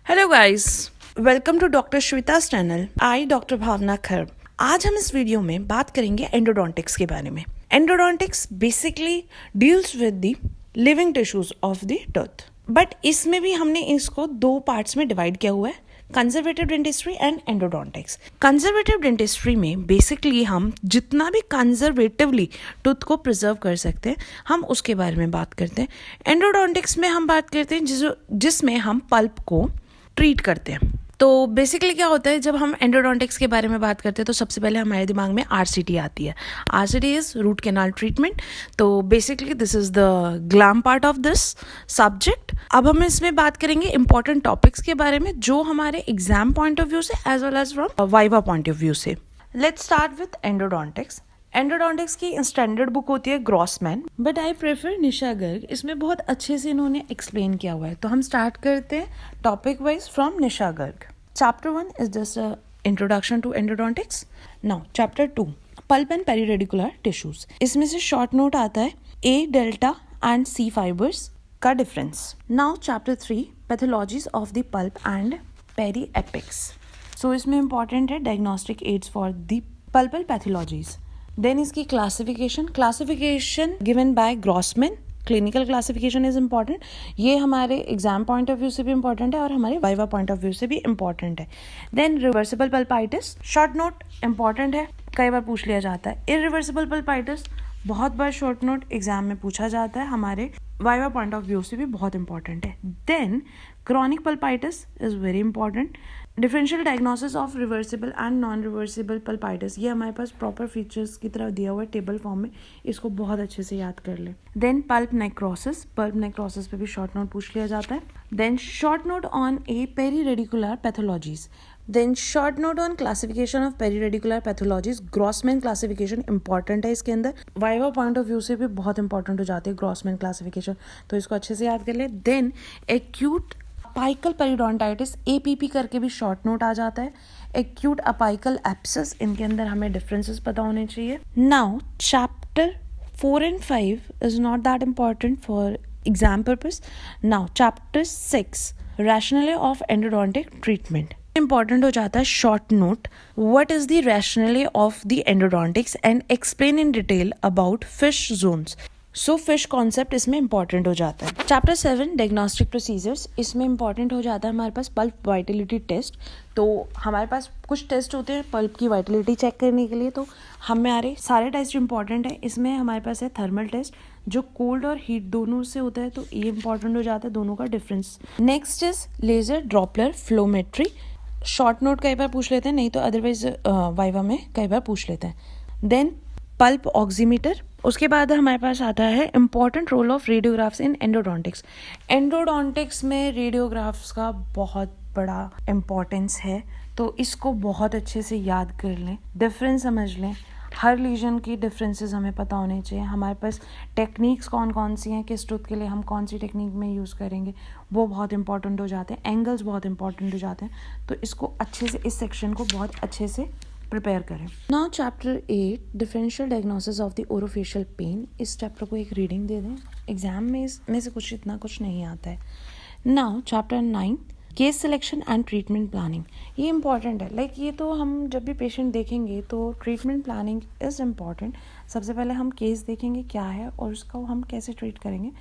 Hello guys, welcome to doctor Shweta's channel. I doctor Bhavna Khar. आज हम इस वीडियो में बात करेंगे एंडोडोंटिक्स के बारे में। Endodontics basically deals with the living tissues of the tooth, but इसमें भी हमने इसको दो पार्ट्स में डिवाइड किया हुआ है, conservative dentistry and endodontics. Conservative dentistry में बेसिकली हम जितना भी कंजर्वेटिवली टूथ को प्रिजर्व कर सकते हैं हम उसके बारे में बात करते हैं। एंडोडोंटिक्स में हम बात करते हैं जिसमें हम पल्प को ट्रीट करते हैं। तो बेसिकली क्या होता है, जब हम एंडोडोंटिक्स के बारे में बात करते हैं तो सबसे पहले हमारे दिमाग में आरसीटी आती है। RCT is root canal treatment. तो basically this is the glam part of this subject. अब हम इसमें बात करेंगे इंपॉर्टेंट टॉपिक्स के बारे में जो हमारे एग्जाम पॉइंट ऑफ व्यू से as well as from viva point of view से। Let's start with endodontics. Endodontics की स्टैंडर्ड बुक होती है Grossman, but I prefer Nisha Garg. इसमें बहुत अच्छे से इन्होंने एक्सप्लेन किया हुआ है। तो हम स्टार्ट करते हैं topic wise from Nisha Garg. Chapter 1 is just introduction to endodontics. Now chapter 2 pulp and periradicular tissues. इसमें से शॉर्ट नोट आता है A delta and C fibres का difference. Now chapter 3 pathologies of the pulp and periapex. So इसमें important है diagnostic aids for the pulpal pathologies. Then इसकी classification given by Grossman. Clinical classification is important. ये हमारे exam point of view से भी important है और हमारे वाइवा पॉइंट ऑफ व्यू से भी इम्पॉर्टेंट है। Then reversible pulpitis, short note important है, कई बार पूछ लिया जाता है। इरिवर्सिबल पल्पाइटिस बहुत बार शॉर्ट नोट एग्जाम में पूछा जाता है, हमारे वाइवा पॉइंट ऑफ व्यू से भी बहुत इंपॉर्टेंट है। Then chronic pulpitis is very important. Differential diagnosis of reversible and non reversible pulpitis, ये हमारे पास प्रॉपर फीचर्स की तरह दिया हुआ है टेबल फॉर्म में, इसको बहुत अच्छे से याद कर ले। देन पल्प नेक्रोसिस पे भी शॉर्ट नोट पूछ लिया जाता है। Then short note on a periradicular pathologies. Then short note on classification of periradicular pathologies. Grossman classification important है इसके अंदर, वाइवा पॉइंट ऑफ व्यू से भी बहुत इंपॉर्टेंट हो जाती है ग्रॉसमैन क्लासिफिकेशन, तो इसको अच्छे से याद कर ले। Then acute apical periodontitis, APP करके भी शॉर्ट नोट आ जाता है। एक्यूट अपाइकल एब्सेस, इनके अंदर हमें डिफरेंसेस पता होने चाहिए। Now chapter 4 and 5 is not that important for exam purpose. Now chapter 6 rationale of endodontic treatment. Important हो जाता है short note, what is the rationale of the endodontics and explain in detail about fish zones. So fish concept इसमें important हो जाता है। Chapter 7 diagnostic procedures, इसमें important हो जाता है हमारे पास पल्प वाइटलिटी टेस्ट। तो हमारे पास कुछ टेस्ट होते हैं पल्प की वाइटलिटी चेक करने के लिए, तो हमारे सारे टेस्ट इंपॉर्टेंट है। इसमें हमारे पास है थर्मल टेस्ट जो कोल्ड और हीट दोनों से होता है, तो ये इंपॉर्टेंट हो जाता है दोनों का difference. Next is laser Doppler flowmetry. Short note कई बार पूछ लेते हैं, नहीं तो अदरवाइज वाइवा में कई बार पूछ लेते हैं। Then pulp oximeter. उसके बाद हमारे पास आता है important role of radiographs in endodontics. Endodontics में रेडियोग्राफ्स का बहुत बड़ा इंपॉर्टेंस है, तो इसको बहुत अच्छे से याद कर लें, डिफरेंस समझ लें। हर लीजन की डिफरेंसेस हमें पता होने चाहिए। हमारे पास टेक्निक्स कौन कौन सी हैं, किस टूथ के लिए हम कौन सी टेक्निक में यूज़ करेंगे, वो बहुत इंपॉर्टेंट हो जाते हैं। एंगल्स बहुत इंपॉर्टेंट हो जाते हैं, तो इसको अच्छे से, इस सेक्शन को बहुत अच्छे से प्रिपेयर करें। Now chapter 8 differential diagnosis of the orofacial pain. इस चैप्टर को एक रीडिंग दे दें, एग्जाम में इसमें से इतना कुछ नहीं आता है। Now chapter 9 case selection and treatment planning. ये इंपॉर्टेंट है, लाइक ये तो हम जब भी पेशेंट देखेंगे तो ट्रीटमेंट प्लानिंग इज़ इम्पॉर्टेंट। सबसे पहले हम केस देखेंगे क्या है और उसको हम कैसे ट्रीट करेंगे,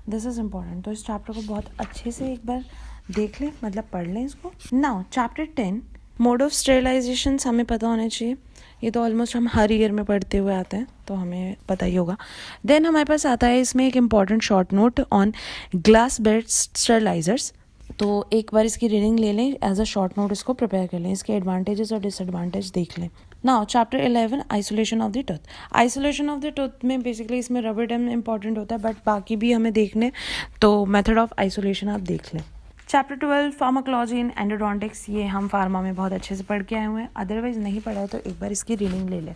दिस इज़ इम्पॉर्टेंट। तो इस चैप्टर को बहुत अच्छे से एक बार देख लें, मतलब पढ़ लें इसको। Now chapter 10 mode of sterilisation हमें पता होने चाहिए, ये तो ऑलमोस्ट हम हर ईयर में पढ़ते हुए आते हैं, तो हमें पता ही होगा। देन हमारे पास आता है इसमें एक important short note on glass bead sterilisers. तो एक बार इसकी रीडिंग ले लें, एज अ शॉर्ट नोट इसको प्रिपेयर कर लें, इसके एडवांटेजेस और डिसएडवांटेज देख लें। Now chapter 11 isolation of the tooth. Isolation of the tooth में बेसिकली इसमें रबर डैम इंपॉर्टेंट होता है, बट बाकी भी हमें देखने, तो मेथड ऑफ आइसोलेशन आप देख लें। चैप्टर 12 फार्माकोलॉजी इन एंडोडोंटिक्स, ये हम फार्मा में बहुत अच्छे से पढ़ के आए हुए हैं, अदरवाइज नहीं पढ़ा है तो एक बार इसकी रीडिंग ले लें।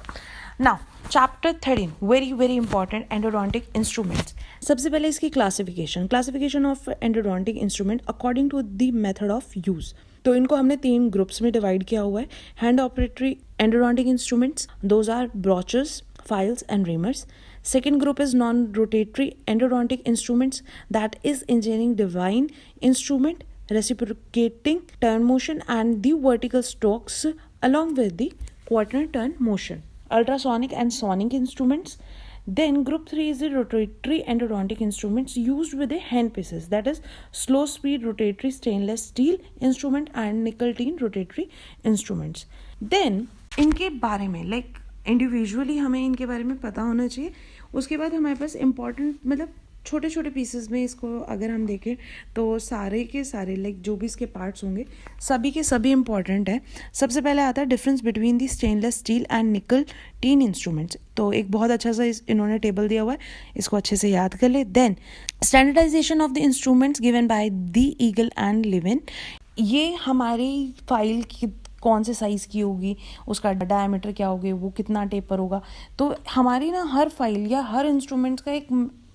Now chapter 13 very very important endodontic instruments. सबसे पहले इसकी classification of endodontic instrument according to the method of use. तो इनको हमने 3 ग्रुप्स में डिवाइड किया हुआ है। Hand operatory endodontic instruments, those are broaches, files and reamers. Second group is non-rotatory endodontic instruments, that is engineering device instrument reciprocating turn motion and the vertical strokes along with the quaternion turn motion. Ultrasonic and sonic instruments. Then group 3 is the rotatory endodontic instruments used with the handpieces, that is slow speed rotatory stainless steel instrument and nickel tin rotatory instruments. Then इनके बारे में like individually हमें इनके बारे में पता होना चाहिए. उसके बाद हमारे पास इम्पॉर्टेंट मतलब छोटे छोटे पीसेस में इसको अगर हम देखें तो सारे के सारे लाइक जो भी इसके पार्ट्स होंगे सभी के सभी इंपॉर्टेंट है. सबसे पहले आता है difference between the stainless steel and निकल टीन इंस्ट्रूमेंट्स. तो एक बहुत अच्छा सा इन्होंने टेबल दिया हुआ है, इसको अच्छे से याद कर ले. Then standardisation of the instruments given by the Ingle and Levine. ये हमारी फाइल की कौन से साइज़ की होगी, उसका डायमीटर क्या होगी, वो कितना टेपर होगा. तो हमारी ना हर फाइल या हर इंस्ट्रूमेंट्स का एक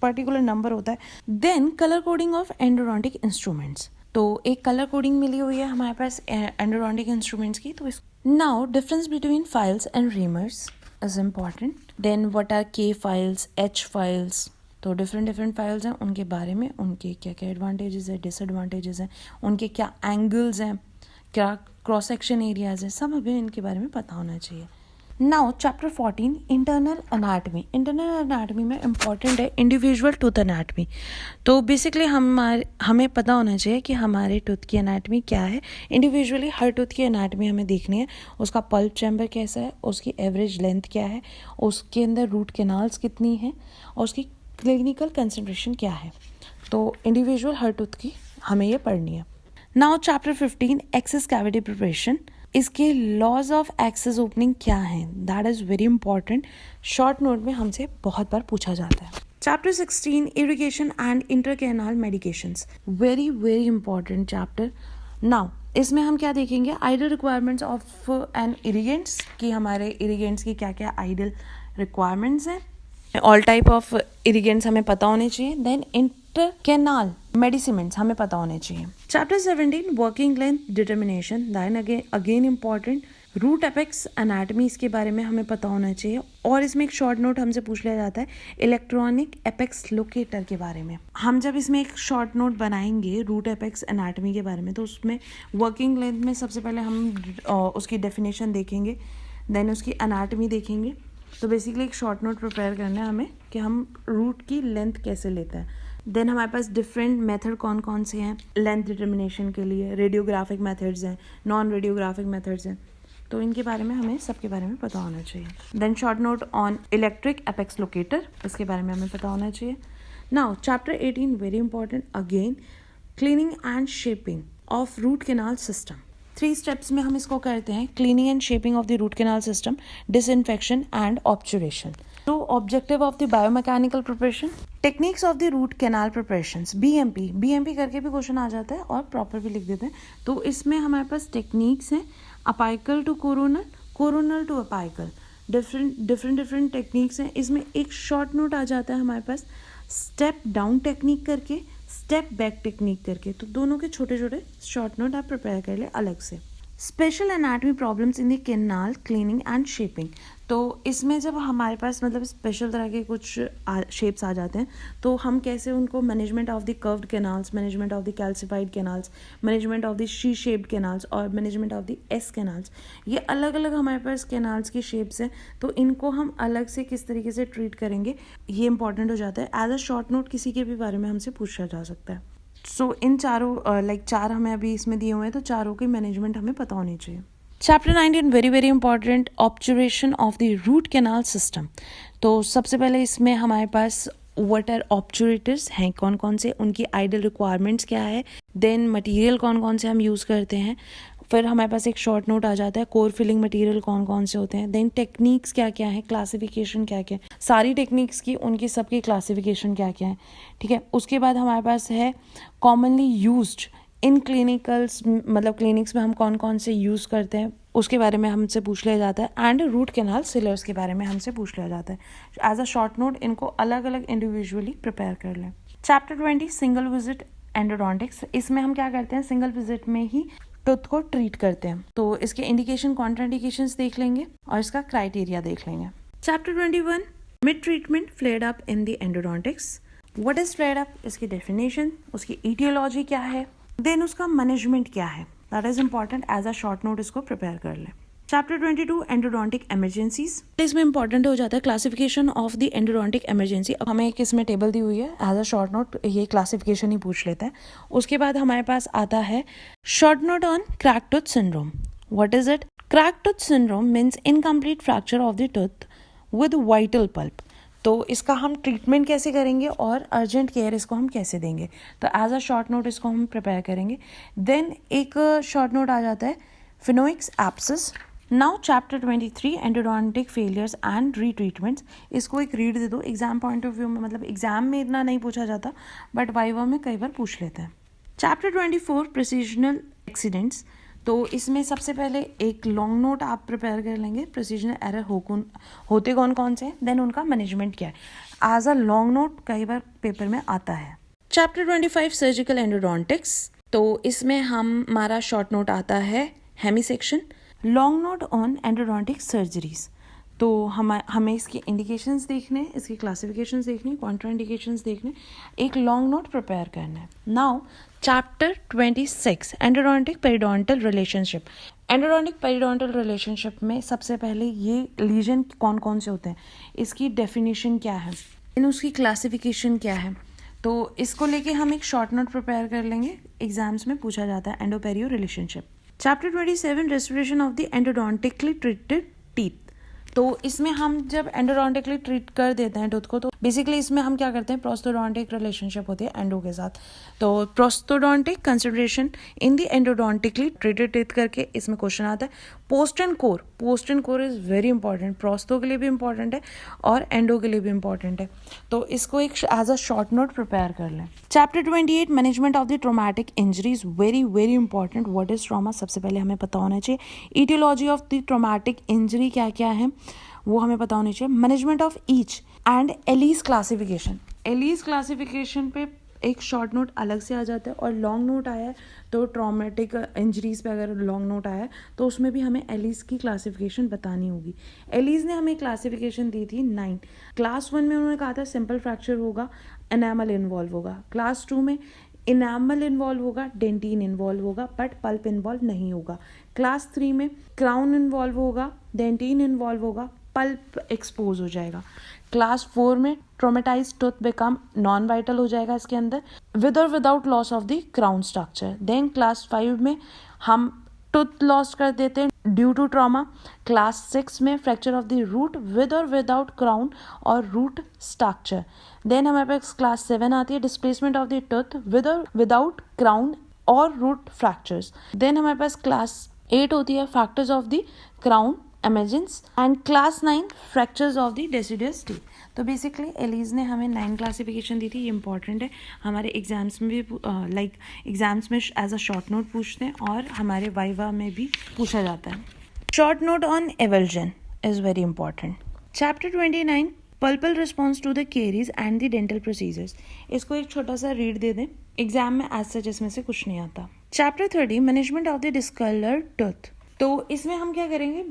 पर्टिकुलर नंबर होता है. Then colour coding of endodontic instruments. तो एक कलर कोडिंग मिली हुई है हमारे पास एंडोडोंटिक इंस्ट्रूमेंट्स की. तो now difference between files and reamers is important. Then what are K files, H files. तो डिफरेंट फाइल्स हैं, उनके बारे में उनके क्या क्या एडवांटेजेस है, डिसएडवांटेजेस हैं, उनके क्या एंगल्स हैं, क्या क्रॉस सेक्शन एरियाज है, सब हमें इनके बारे में पता होना चाहिए. Now chapter 14 internal anatomy. Internal anatomy में इंपॉर्टेंट है इंडिविजुअल टूथ एनाटमी. तो बेसिकली हमें पता होना चाहिए कि हमारे टूथ की एनाटमी क्या है. इंडिविजुअली हर टूथ की एनाटमी हमें देखनी है. उसका पल्प चैम्बर कैसा है, उसकी एवरेज लेंथ क्या है, उसके अंदर रूट कैनाल्स कितनी हैं और उसकी क्लिनिकल कंसंट्रेशन क्या है. तो इंडिविजुअल हर टूथ की हमें ये पढ़नी है. Now chapter 15 access cavity preparation. इसके लॉज ऑफ एक्सेस ओपनिंग क्या है, that is very important. Short note में हमसे बहुत बार पूछा जाता है. Chapter 16 irrigation and intracanal medications. Very very important chapter. Now इसमें हम क्या देखेंगे, ideal requirements of an irrigants, कि हमारे इरिगेंट्स की क्या क्या आइडल रिक्वायरमेंट्स हैं. ऑल टाइप ऑफ इरिगेंट्स हमें पता होने चाहिए. देन इंटरकैनाल मेडिसिमेंट्स हमें पता होने चाहिए. Chapter 17 working length determination. Then again important. Root apex anatomy, इसके बारे में हमें पता होना चाहिए. और इसमें एक शॉर्ट नोट हमसे पूछ लिया जाता है इलेक्ट्रॉनिक एपेक्स लोकेटर के बारे में. हम जब इसमें एक शॉर्ट नोट बनाएंगे रूट एपेक्स एनाटमी के बारे में, तो उसमें वर्किंग लेंथ में सबसे पहले हम उसकी डेफिनेशन देखेंगे, देन उसकी एनाटमी देखेंगे. तो बेसिकली एक शॉर्ट नोट प्रिपेयर करना है हमें कि हम रूट की लेंथ कैसे लेते हैं. देन हमारे पास डिफरेंट मेथड कौन कौन से हैं लेंथ डिटर्मिनेशन के लिए. रेडियोग्राफिक मेथड्स हैं, नॉन रेडियोग्राफिक मेथड्स हैं. तो इनके बारे में हमें सबके बारे में पता होना चाहिए. Then short note on electric apex locator, इसके बारे में हमें पता होना चाहिए. Now chapter 18 very important again, cleaning and shaping of root canal system. 3 steps में हम इसको करते हैं. Cleaning and shaping of the root canal system, disinfection and obturation. तो objective of the biomechanical preparation, techniques of the root canal preparations. BMP करके भी question आ जाता है और प्रॉपर भी लिख देते हैं. तो इसमें हमारे पास टेक्निक्स हैं apical to coronal, coronal to apical. Different techniques हैं. इसमें एक शॉर्ट नोट आ जाता है हमारे पास स्टेप डाउन टेक्निक करके, स्टेप बैक टेक्निक करके. तो दोनों के छोटे छोटे शॉर्ट नोट आप प्रिपेयर कर ले अलग से. Special anatomy problems in the canal cleaning and shaping. तो इसमें जब हमारे पास मतलब स्पेशल तरह के कुछ शेप्स आ जाते हैं, तो हम कैसे उनको management of the curved canals, management of the calcified canals, management of the C shaped canals और management of the S canals, ये अलग अलग हमारे पास कैनाल्स की शेप्स हैं. तो इनको हम अलग से किस तरीके से ट्रीट करेंगे, ये इंपॉर्टेंट हो जाता है. एज अ शॉर्ट नोट किसी के भी बारे में हमसे पूछा जा सकता है. सो इन चारों चार हमें अभी इसमें दिए हुए हैं, तो चारों की मैनेजमेंट हमें पता होनी चाहिए. Chapter 19 very very important, obturation of the root canal system. तो सबसे पहले इसमें हमारे पास व्हाट आर ऑब्चुरेटर्स हैं, कौन कौन से, उनकी आइडल रिक्वायरमेंट्स क्या है, देन मटेरियल कौन कौन से हम यूज़ करते हैं. फिर हमारे पास एक शॉर्ट नोट आ जाता है कोर फिलिंग मटेरियल कौन कौन से होते हैं. देन टेक्निक्स क्या क्या है, क्लासिफिकेशन क्या क्या है, सारी टेक्निक्स की उनकी सबकी क्लासिफिकेशन क्या क्या है. ठीक है. उसके बाद हमारे पास है कॉमनली यूज्ड इन क्लिनिकल्स, मतलब क्लिनिक्स में हम कौन कौन से यूज़ करते हैं उसके बारे में हमसे पूछ लिया जाता है. एंड रूट कैनाल सिलर्स के बारे में हमसे पूछ लिया जाता है. एज अ शॉर्ट नोट इनको अलग अलग इंडिविजुअली प्रिपेयर कर लें. Chapter 20 single visit endodontics. इसमें हम क्या करते हैं, सिंगल विजिट में ही टूथ को ट्रीट करते हैं. तो इसके इंडिकेशन कॉन्ट्राइंडिकेशंस देख लेंगे और इसका क्राइटेरिया देख लेंगे. Chapter 21 mid treatment flared up in the endodontics. What is flared up, इसकी डेफिनेशन, उसकी ईटियोलॉजी क्या है, देन उसका मैनेजमेंट क्या है, that is important, as a short note इसको प्रिपेयर कर लें। चैप्टर 22 एंडोडोंटिक इमरजेंसीज, इसमें इंपॉर्टेंट हो जाता है classification of the endodontic emergency. हमें एक इसमें टेबल दी हुई है, एज अ शॉर्ट नोट ये क्लासिफिकेशन ही पूछ लेते हैं। उसके बाद हमारे पास आता है short note on crack tooth syndrome. What is it? Crack tooth syndrome means incomplete fracture of the tooth with vital pulp. तो इसका हम ट्रीटमेंट कैसे करेंगे और अर्जेंट केयर इसको हम कैसे देंगे, तो एज अ शॉर्ट नोट इसको हम प्रिपेयर करेंगे। देन एक शॉर्ट नोट आ जाता है phoenix abscess. Now chapter 23 endodontic failures and retreatments, इसको एक रीड दे दो। एग्जाम पॉइंट ऑफ व्यू में, मतलब एग्जाम में इतना नहीं पूछा जाता बट वाइवा में कई बार पूछ लेते हैं। चैप्टर 24 प्रिसीजनल एक्सीडेंट्स, तो इसमें सबसे पहले एक लॉन्ग नोट आप प्रिपेयर कर लेंगे, प्रिसीजनल एरर होते कौन कौन से हैं, देन उनका मैनेजमेंट क्या है, एज अ लॉन्ग नोट कई बार पेपर में आता है। चैप्टर 25 सर्जिकल एंडोडोंटिक्स, तो इसमें हमारा शॉर्ट नोट आता है hemisection. Long note on endodontic surgeries, तो हमें इसके इंडिकेशंस देखने, इसकी क्लासिफिकेशंस देखनी, कॉन्ट्राइंडिकेशंस देखने, एक लॉन्ग नोट प्रिपेयर करना है। Now chapter 26 endodontic periodontal relationship. Endodontic periodontal relationship में सबसे पहले ये लीजन कौन कौन से होते हैं, इसकी डेफिनेशन क्या है, इन उसकी क्लासिफिकेशन क्या है, तो इसको लेके हम एक शॉर्ट नोट प्रिपेयर कर लेंगे, एग्जाम्स में पूछा जाता है endo perio relationship. Chapter 27 restoration of the endodontically treated teeth, तो इसमें हम जब एंडोडोंटिकली ट्रीट कर देते हैं टूथ को, तो बेसिकली इसमें हम क्या करते हैं, प्रोस्थोडोंटिक रिलेशनशिप होती है एंडो के साथ, तो prosthodontic consideration in the endodontically treated teeth करके इसमें क्वेश्चन आता है। Post and core is very important, prostho के लिए भी इंपॉर्टेंट है और एंडो के लिए भी इंपॉर्टेंट है, तो इसको एक as a short note prepare कर लें। Chapter 28 management of the traumatic injuries, very very important. What is trauma, सबसे पहले हमें पता होना चाहिए। Etiology of the traumatic injury क्या क्या है वो हमें पता होनी चाहिए। Management of each and Ellis classification, Ellis classification पे एक शॉर्ट नोट अलग से आ जाता है, और लॉन्ग नोट आया है तो ट्रॉमेटिक इंजरीज पे अगर लॉन्ग नोट आया है तो उसमें भी हमें एलीज की क्लासिफिकेशन बतानी होगी। एलीज ने हमें क्लासिफिकेशन दी थी 9। क्लास 1 में उन्होंने कहा था सिंपल फ्रैक्चर होगा, एनामल इन्वॉल्व होगा। क्लास 2 में इनामल इन्वॉल्व होगा, डेंटिन इन्वॉल्व होगा, बट पल्प इन्वॉल्व नहीं होगा। क्लास 3 में क्राउन इन्वॉल्व होगा, डेंटिन इन्वॉल्व होगा, पल्प एक्सपोज हो जाएगा। क्लास 4 में traumatise tooth become non vital हो जाएगा इसके अंदर, विद और without loss of the crown structure. Then class 5 में हम टूथ लॉस कर देते हैं ड्यू टू ट्रॉमा। क्लास 6 में fracture of the root with और विदाउट क्राउन और रूट स्ट्रक्चर। देन हमारे पास क्लास 7 आती है displacement of the tooth with और विदाउट क्राउन और रूट फ्रैक्चर्स। देन हमारे पास क्लास 8 होती है फैक्टर्स ऑफ द क्राउन एमर्जेंस, and class 9 fractures of the deciduous teeth. तो बेसिकली एलीज ने हमें 9 क्लासिफिकेशन दी थी, ये इंपॉर्टेंट है, हमारे एग्जाम्स में भी लाइक एग्जाम्स में एज अ शॉर्ट नोट पूछते हैं और हमारे वाइवा में भी पूछा जाता है। Short note on avulsion is very important. Chapter 29 pulpal response to the caries and the dental procedures, इसको एक छोटा सा रीड दे दें, एग्जाम में एज सच इसमें से कुछ नहीं आता। Chapter 30 management of the discoloured tooth, तो इसमें हम क्या करेंगे,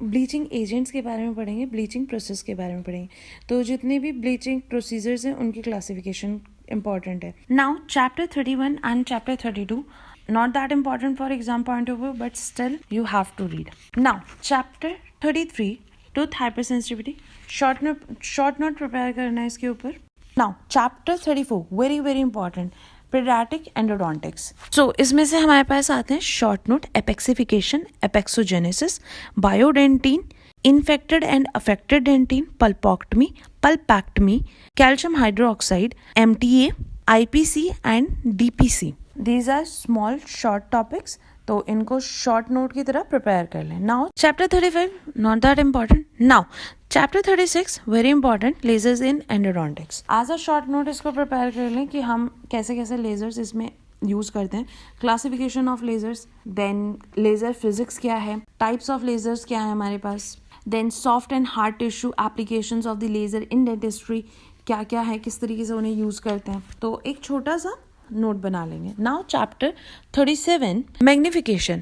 ब्लीचिंग एजेंट्स के बारे में पढ़ेंगे, ब्लीचिंग प्रोसेस के बारे में पढ़ेंगे, तो जितने भी ब्लीचिंग प्रोसीजर्स हैं उनकी क्लासिफिकेशन इंपॉर्टेंट है। Now chapter 31 and chapter 32 not that important for exam point of view, but still you have to read. Now chapter 33 tooth hypersensitivity, short note prepare करना है इसके ऊपर। Now chapter 34 very very important, pediatric endodontics. So इसमें से हमारे पास आते हैं short note एपेक्सिफिकेशन, एपेक्सोजेनेसिस, बायोडेंटिन, infected and affected dentine, pulpectomy, pulpectomy, calcium hydroxide, MTA, IPC and DPC. These are small short topics, तो इनको शॉर्ट नोट की तरह प्रिपेयर कर लें। Now chapter 35 not that important. Now chapter 36 very important, lasers in endodontics. As a short note इसको prepare कर लें कि हम कैसे कैसे लेजर्स इसमें यूज करते हैं, classification of lasers, then laser physics क्या है, टाइप्स ऑफ लेजर्स क्या है हमारे पास, then soft and hard tissue applications of the laser in dentistry क्या क्या है, किस तरीके से उन्हें यूज करते हैं, तो एक छोटा सा नोट बना लेंगे। नाउ चैप्टर 37 मैग्निफिकेशन,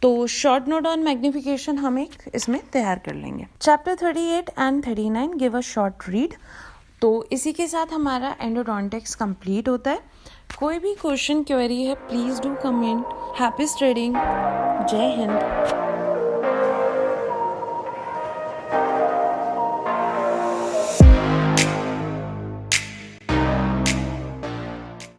तो शॉर्ट नोट ऑन मैग्निफिकेशन हम एक इसमें तैयार कर लेंगे। Chapter 38 and 39 give a short read, तो इसी के साथ हमारा एंडोडोंटिक्स कंप्लीट होता है। कोई भी क्वेश्चन क्वेरी है please do comment. Happy studying. जय हिंद।